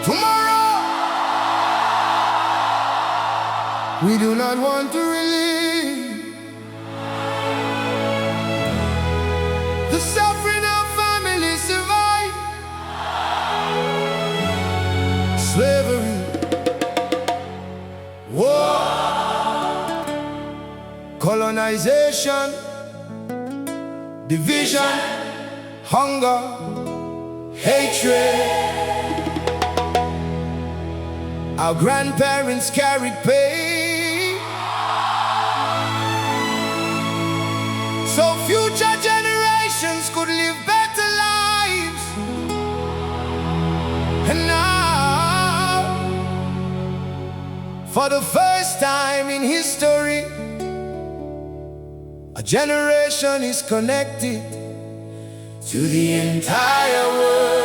Tomorrow, we do not want to relieve the suffering of families survive slavery, war, colonization, division, hunger, hatred. Our grandparents carried pain, so future generations could live better lives. And now, for the first time in history, a generation is connected to the entire world.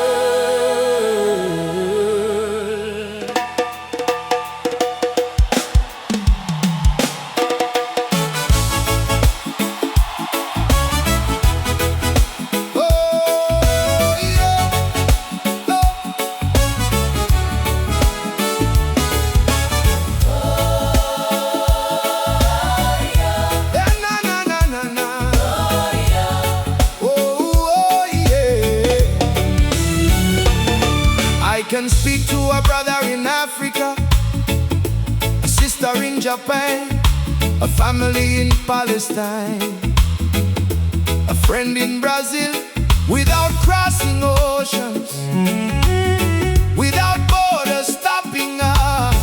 I can speak to a brother in Africa, a sister in Japan, a family in Palestine, a friend in Brazil, without crossing oceans, without borders stopping us.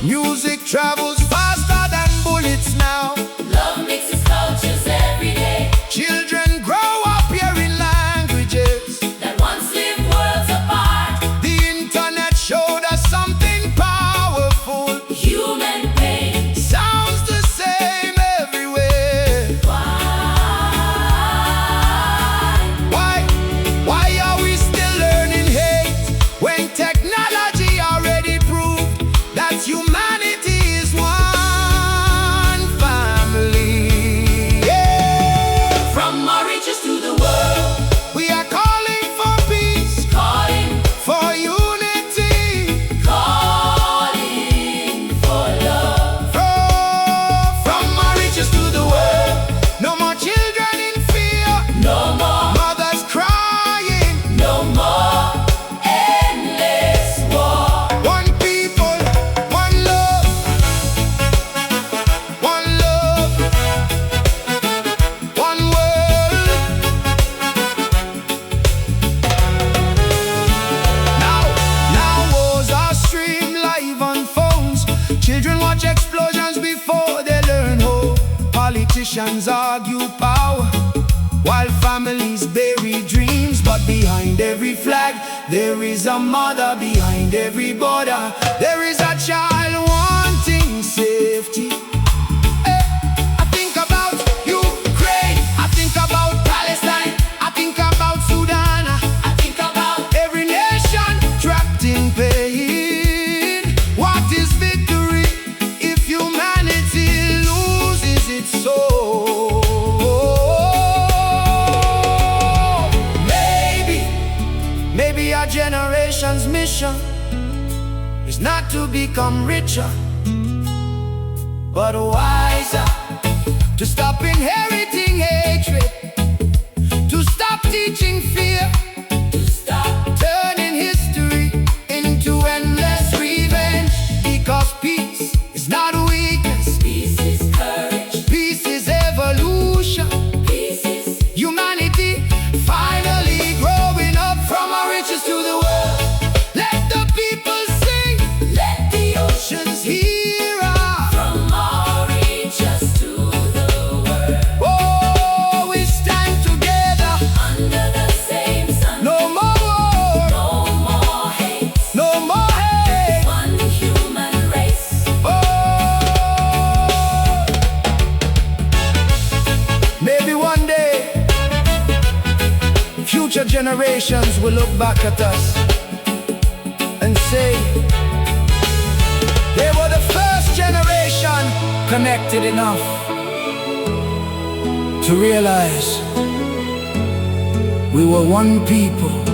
Music travels faster than bullets now. Love mixes cultures every day. Children grow up hearing languages that once lived worlds apart. The internet showed us something powerful. Human pain Sounds the same everywhere. Why are we still learning hate when technology already proved that humanity is one family? Yeah. from Mauritius to the world, We are calling for peace, calling, for unity, calling for love. from Mauritius to the world. No more children in fear, No more, mothers crying. no more endless war. One people, one love, one love, one world. Now wars are streamed live on phones. Children watch explosions before they learn hope. Politicians argue power, while families bury dreams. But behind every flag, there is a mother. Behind every border, there is a child wanting safety. I think about Ukraine, I think about Palestine, I think about Sudan, I think about every nation trapped in pain. What is victory if humanity loses its soul? Maybe our generation's mission is not to become richer, but wiser. To stop inheriting hatred, to stop teaching fear, to stop. turning history into endless revenge. Because peace is not weakness, Peace is courage. peace is evolution. Peace is Humanity finally growing up from Mauritius to the world. Let the people sing, let the oceans hear us. from Mauritius to the world. Oh, we stand together. Under the same sun, No more war, no more hate. no more hate. One human race. Oh, maybe one day future generations will look back at us and say they were the first generation connected enough to realize we were one people.